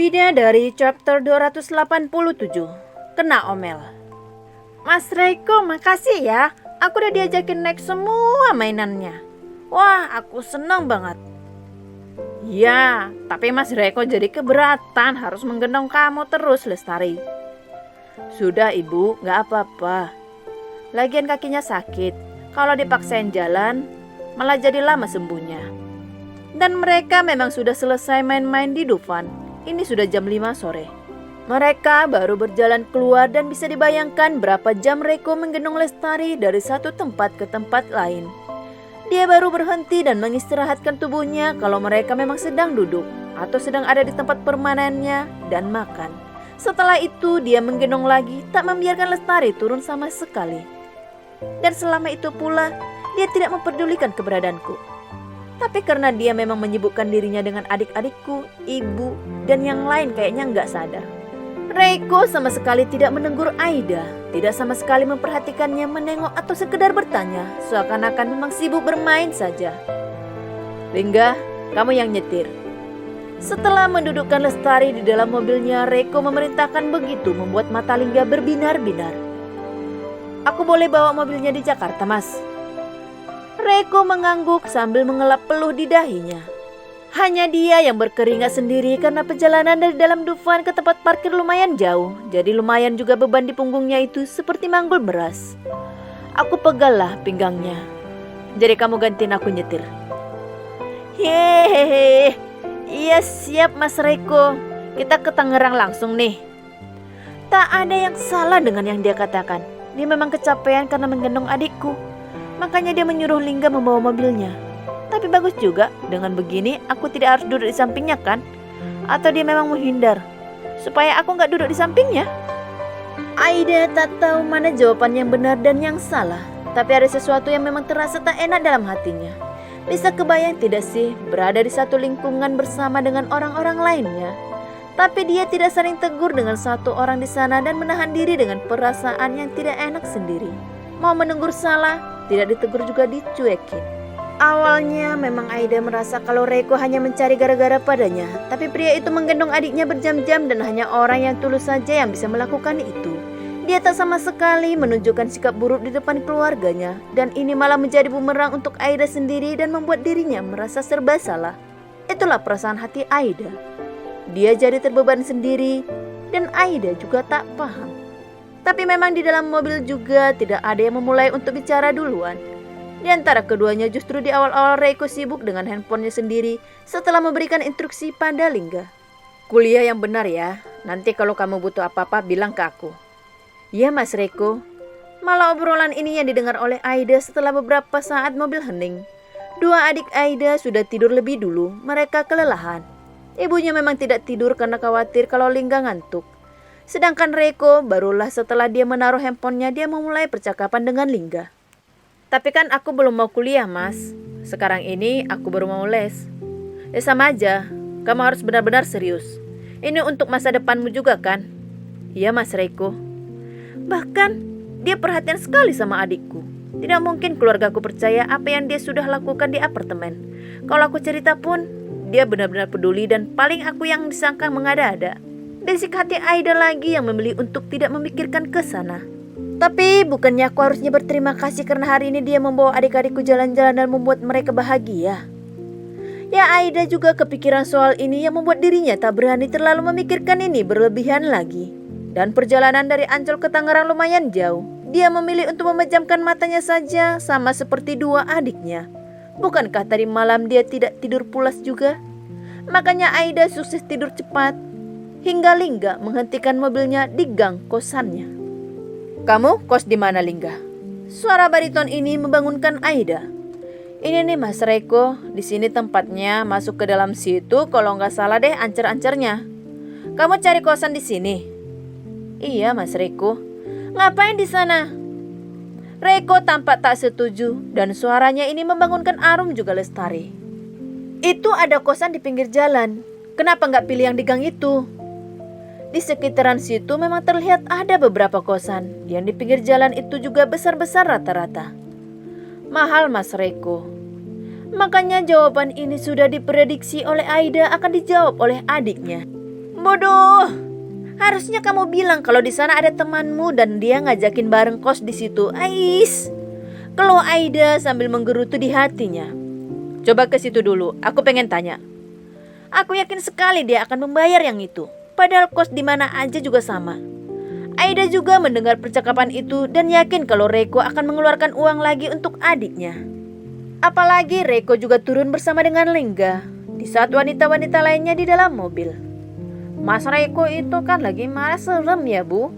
Aida dari chapter 287. Kena omel. Mas Reiko, makasih ya. Aku udah diajakin naik semua mainannya. Wah, aku senang banget. Ya, tapi Mas Reiko jadi keberatan harus menggendong kamu terus, Lestari. Sudah ibu, gak apa-apa. Lagian kakinya sakit. Kalau dipaksain jalan, malah jadi lama sembuhnya. Dan mereka memang sudah selesai main-main di Dufan. Ini sudah jam 5 sore. Mereka baru berjalan keluar dan bisa dibayangkan berapa jam Reiko menggendong Lestari dari satu tempat ke tempat lain. Dia baru berhenti dan mengistirahatkan tubuhnya kalau mereka memang sedang duduk atau sedang ada di tempat permanennya dan makan. Setelah itu dia menggendong lagi, tak membiarkan Lestari turun sama sekali. Dan selama itu pula dia tidak memperdulikan keberadaanku. Tapi karena dia memang menyibukkan dirinya dengan adik-adikku, ibu, dan yang lain kayaknya nggak sadar. Reiko sama sekali tidak menegur Aida, tidak sama sekali memperhatikannya, menengok atau sekedar bertanya, seakan-akan memang sibuk bermain saja. Lingga, kamu yang nyetir. Setelah mendudukkan Lestari di dalam mobilnya, Reiko memerintahkan begitu membuat mata Lingga berbinar-binar. Aku boleh bawa mobilnya di Jakarta, Mas? Reiko mengangguk sambil mengelap peluh di dahinya. Hanya dia yang berkeringat sendiri karena perjalanan dari dalam Dufan ke tempat parkir lumayan jauh. Jadi lumayan juga beban di punggungnya itu seperti manggul beras. Aku pegallah pinggangnya. Jadi kamu gantiin aku nyetir. Hehehe. Iya siap Mas Reiko. Kita ke Tangerang langsung nih. Tak ada yang salah dengan yang dia katakan. Dia memang kecapean karena menggendong adikku. Makanya dia menyuruh Lingga membawa mobilnya. Tapi bagus juga, dengan begini aku tidak harus duduk di sampingnya kan? Atau dia memang menghindar, supaya aku gak duduk di sampingnya? Aida tak tahu mana jawaban yang benar dan yang salah. Tapi ada sesuatu yang memang terasa tak enak dalam hatinya. Bisa kebayang tidak sih berada di satu lingkungan bersama dengan orang-orang lainnya? Tapi dia tidak saling tegur dengan satu orang di sana dan menahan diri dengan perasaan yang tidak enak sendiri. Mau menegur salah, tidak ditegur juga dicuekin. Awalnya memang Aida merasa kalau Reiko hanya mencari gara-gara padanya. Tapi pria itu menggendong adiknya berjam-jam dan hanya orang yang tulus saja yang bisa melakukan itu. Dia tak sama sekali menunjukkan sikap buruk di depan keluarganya. Dan ini malah menjadi bumerang untuk Aida sendiri dan membuat dirinya merasa serba salah. Itulah perasaan hati Aida. Dia jadi terbeban sendiri dan Aida juga tak paham. Tapi memang di dalam mobil juga tidak ada yang memulai untuk bicara duluan. Di antara keduanya justru di awal-awal Reiko sibuk dengan handphonenya sendiri setelah memberikan instruksi pada Lingga. Kuliah yang benar ya, nanti kalau kamu butuh apa-apa bilang ke aku. Ya Mas Reiko. Malah obrolan ini yang didengar oleh Aida setelah beberapa saat mobil hening. Dua adik Aida sudah tidur lebih dulu, mereka kelelahan. Ibunya memang tidak tidur karena khawatir kalau Lingga ngantuk. Sedangkan Reiko barulah setelah dia menaruh handphonenya dia memulai percakapan dengan Lingga. Tapi kan aku belum mau kuliah Mas. Sekarang ini aku baru mau les. Sama aja, kamu harus benar-benar serius. Ini untuk masa depanmu juga kan? Iya Mas Reiko. Bahkan dia perhatian sekali sama adikku. Tidak mungkin keluargaku percaya apa yang dia sudah lakukan di apartemen. Kalau aku cerita pun dia benar-benar peduli dan paling aku yang disangka mengada-ada. Desik hati Aida lagi yang memilih untuk tidak memikirkan ke sana. Tapi bukannya aku harusnya berterima kasih karena hari ini dia membawa adik-adikku jalan-jalan dan membuat mereka bahagia. Ya Aida juga kepikiran soal ini yang membuat dirinya tak berani terlalu memikirkan ini berlebihan lagi. Dan perjalanan dari Ancol ke Tangerang lumayan jauh. Dia memilih untuk memejamkan matanya saja sama seperti dua adiknya. Bukankah tadi malam dia tidak tidur pulas juga? Makanya Aida sukses tidur cepat. Hingga Lingga menghentikan mobilnya di gang kosannya. Kamu kos di mana Lingga? Suara bariton ini membangunkan Aida. Ini nih Mas Reiko, di sini tempatnya, masuk ke dalam situ kalau nggak salah deh ancer-ancernya. Kamu cari kosan di sini? Iya Mas Reiko. Ngapain di sana? Reiko tampak tak setuju dan suaranya ini membangunkan Arum juga Lestari. Itu ada kosan di pinggir jalan. Kenapa nggak pilih yang di gang itu? Di sekitaran situ memang terlihat ada beberapa kosan. Yang di pinggir jalan itu juga besar-besar rata-rata. Mahal Mas Reiko. Makanya jawaban ini sudah diprediksi oleh Aida akan dijawab oleh adiknya. Bodoh. Harusnya kamu bilang kalau di sana ada temanmu dan dia ngajakin bareng kos di situ. Ais. Keluh Aida sambil menggerutu di hatinya. Coba ke situ dulu, aku pengen tanya. Aku yakin sekali dia akan membayar yang itu. Padahal kos di mana aja juga sama. Aida juga mendengar percakapan itu dan yakin kalau Reiko akan mengeluarkan uang lagi untuk adiknya. Apalagi Reiko juga turun bersama dengan Lingga di saat wanita-wanita lainnya di dalam mobil. Mas Reiko itu kan lagi marah serem ya, Bu?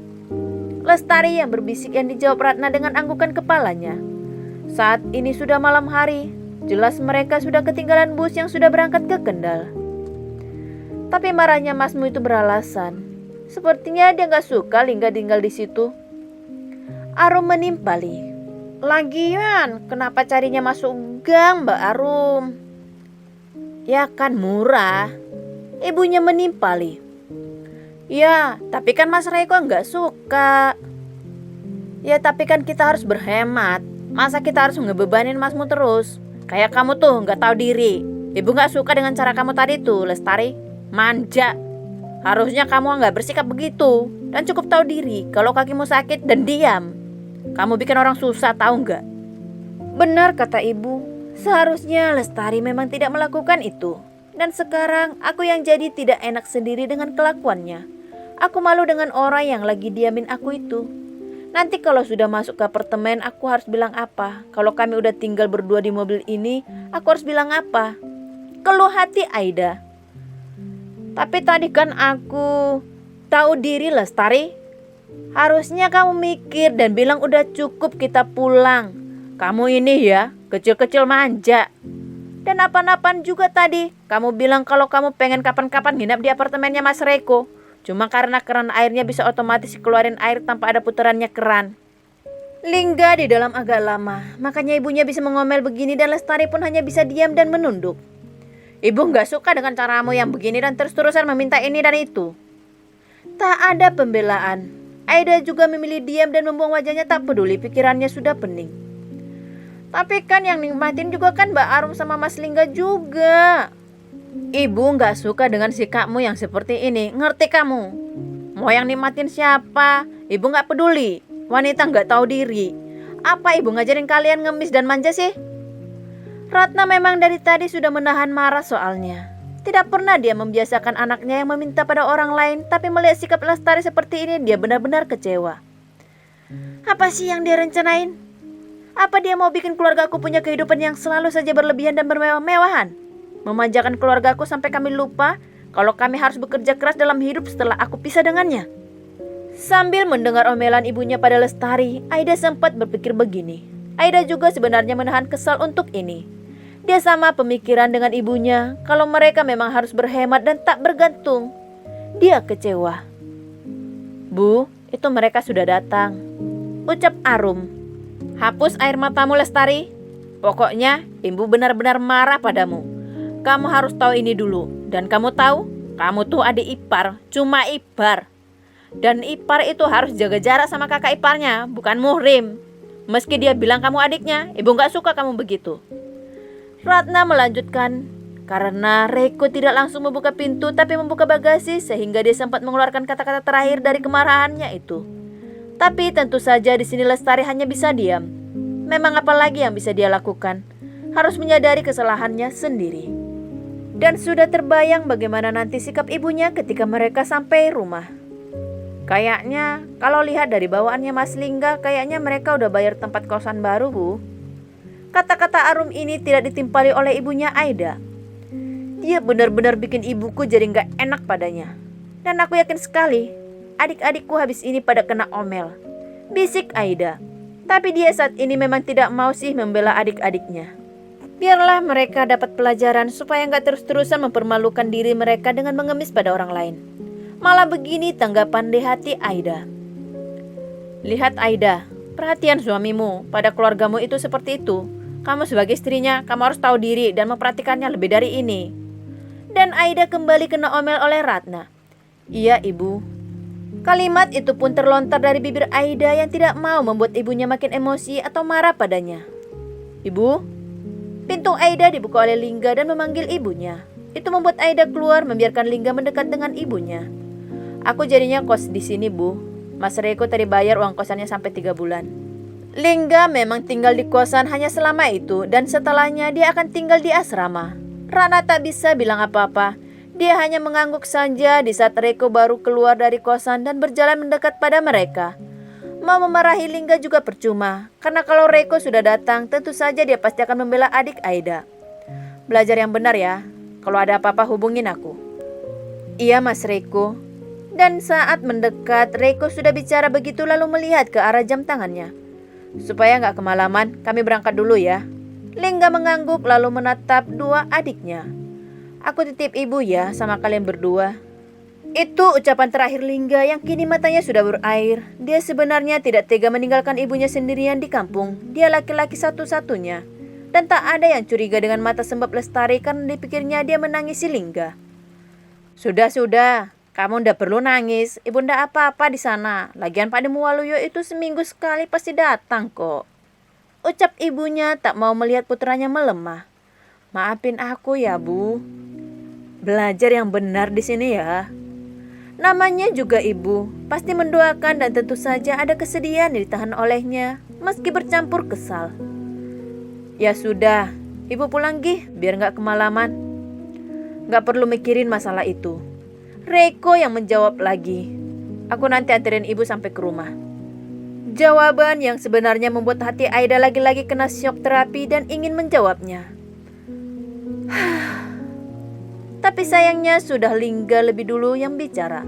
Lestari yang berbisik yang dijawab Ratna dengan anggukan kepalanya. Saat ini sudah malam hari, jelas mereka sudah ketinggalan bus yang sudah berangkat ke Kendal. Tapi marahnya Masmu itu beralasan. Sepertinya dia gak suka Lingga tinggal di situ. Arum menimpali. Lagian, kenapa carinya masuk gang, Mbak Arum? Ya kan murah. Ibunya menimpali. Ya, tapi kan Mas Reiko gak suka. Ya, tapi kan kita harus berhemat. Masa kita harus ngebebanin Masmu terus? Kayak kamu tuh gak tahu diri. Ibu gak suka dengan cara kamu tadi tuh, Lestari. Manja. Harusnya kamu gak bersikap begitu. Dan cukup tahu diri kalau kakimu sakit dan diam. Kamu bikin orang susah, tahu gak? Benar kata ibu. Seharusnya Lestari memang tidak melakukan itu. Dan sekarang aku yang jadi tidak enak sendiri dengan kelakuannya. Aku malu dengan orang yang lagi diamin aku itu. Nanti kalau sudah masuk ke apartemen aku harus bilang apa? Kalau kami udah tinggal berdua di mobil ini, aku harus bilang apa? Keluh hati Aida. Tapi tadi kan aku tahu diri Lestari. Harusnya kamu mikir dan bilang udah cukup kita pulang. Kamu ini ya kecil-kecil manja. Dan apa-apaan juga tadi. Kamu bilang kalau kamu pengen kapan-kapan nginap di apartemennya Mas Reiko. Cuma karena keran airnya bisa otomatis keluarin air tanpa ada putarannya keran. Lingga di dalam agak lama. Makanya ibunya bisa mengomel begini dan Lestari pun hanya bisa diam dan menunduk. Ibu gak suka dengan caramu yang begini dan terus-terusan meminta ini dan itu. Tak ada pembelaan. Aida juga memilih diam dan membuang wajahnya tak peduli pikirannya sudah pening. Tapi kan yang nikmatin juga kan Mbak Arum sama Mas Lingga juga. Ibu gak suka dengan sikapmu yang seperti ini. Ngerti kamu? Mau yang nikmatin siapa? Ibu gak peduli. Wanita gak tahu diri. Apa ibu ngajarin kalian ngemis dan manja sih? Ratna memang dari tadi sudah menahan marah soalnya. Tidak pernah dia membiasakan anaknya yang meminta pada orang lain. Tapi melihat sikap Lestari seperti ini dia benar-benar kecewa. Apa sih yang dia rencanain? Apa dia mau bikin keluargaku punya kehidupan yang selalu saja berlebihan dan bermewah-mewahan? Memanjakan keluargaku sampai kami lupa kalau kami harus bekerja keras dalam hidup setelah aku pisah dengannya. Sambil mendengar omelan ibunya pada Lestari, Aida sempat berpikir begini. Aida juga sebenarnya menahan kesal untuk ini. Dia sama pemikiran dengan ibunya kalau mereka memang harus berhemat dan tak bergantung. Dia kecewa. Bu, itu mereka sudah datang, ucap Arum. Hapus air matamu Lestari. Pokoknya ibu benar-benar marah padamu. Kamu harus tahu ini dulu. Dan kamu tahu, kamu tuh adik ipar, cuma ipar. Dan ipar itu harus jaga jarak sama kakak iparnya, bukan muhrim. Meski dia bilang kamu adiknya, ibu gak suka kamu begitu. Ratna melanjutkan, karena Reiko tidak langsung membuka pintu tapi membuka bagasi sehingga dia sempat mengeluarkan kata-kata terakhir dari kemarahannya itu. Tapi tentu saja di sini Lestari hanya bisa diam. Memang apa lagi yang bisa dia lakukan? Harus menyadari kesalahannya sendiri. Dan sudah terbayang bagaimana nanti sikap ibunya ketika mereka sampai rumah. Kayaknya kalau lihat dari bawaannya Mas Lingga, kayaknya mereka udah bayar tempat kosan baru, Bu. Kata-kata Arum ini tidak ditimpali oleh ibunya Aida. Dia benar-benar bikin ibuku jadi gak enak padanya. Dan aku yakin sekali adik-adikku habis ini pada kena omel, bisik Aida. Tapi dia saat ini memang tidak mau sih membela adik-adiknya. Biarlah mereka dapat pelajaran supaya gak terus-terusan mempermalukan diri mereka dengan mengemis pada orang lain. Malah begini tanggapan di hati Aida. Lihat Aida, perhatian suamimu pada keluargamu itu seperti itu. Kamu sebagai istrinya, kamu harus tahu diri dan memperhatikannya lebih dari ini. Dan Aida kembali kena omel oleh Ratna. Iya ibu. Kalimat itu pun terlontar dari bibir Aida yang tidak mau membuat ibunya makin emosi atau marah padanya. Ibu? Pintu Aida dibuka oleh Lingga dan memanggil ibunya. Itu membuat Aida keluar membiarkan Lingga mendekat dengan ibunya. Aku jadinya kos di sini, Bu. Mas Reko tadi bayar uang kosannya sampai 3 bulan. Lingga memang tinggal di kosan hanya selama itu dan setelahnya dia akan tinggal di asrama. Rana tak bisa bilang apa-apa. Dia hanya mengangguk saja di saat Reko baru keluar dari kosan dan berjalan mendekat pada mereka. Mau memarahi Lingga juga percuma, karena kalau Reko sudah datang tentu saja dia pasti akan membela adik Aida. Belajar yang benar ya, kalau ada apa-apa hubungin aku. Iya Mas Reko. Dan saat mendekat, Reko sudah bicara begitu lalu melihat ke arah jam tangannya. Supaya gak kemalaman, kami berangkat dulu ya. Lingga mengangguk lalu menatap dua adiknya. Aku titip ibu ya sama kalian berdua. Itu ucapan terakhir Lingga yang kini matanya sudah berair. Dia sebenarnya tidak tega meninggalkan ibunya sendirian di kampung. Dia laki-laki satu-satunya. Dan tak ada yang curiga dengan mata sembab Lestari karena dipikirnya dia menangisi Lingga. Sudah. Kamu ndak perlu nangis, ibu ndak apa-apa di sana. Lagian Pak Demuwaluyo itu seminggu sekali pasti datang kok. Ucap ibunya tak mau melihat putranya melemah. Maafin aku ya Bu. Belajar yang benar di sini ya. Namanya juga ibu, pasti mendoakan dan tentu saja ada kesedihan yang ditahan olehnya, meski bercampur kesal. Ya sudah, ibu pulang gih, biar gak kemalaman. Gak perlu mikirin masalah itu. Reko yang menjawab lagi. Aku nanti anterin ibu sampai ke rumah. Jawaban yang sebenarnya membuat hati Aida lagi-lagi kena syok terapi dan ingin menjawabnya. Tapi sayangnya sudah Lingga lebih dulu yang bicara.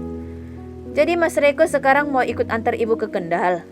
Jadi Mas Reko sekarang mau ikut antar ibu ke Kendal.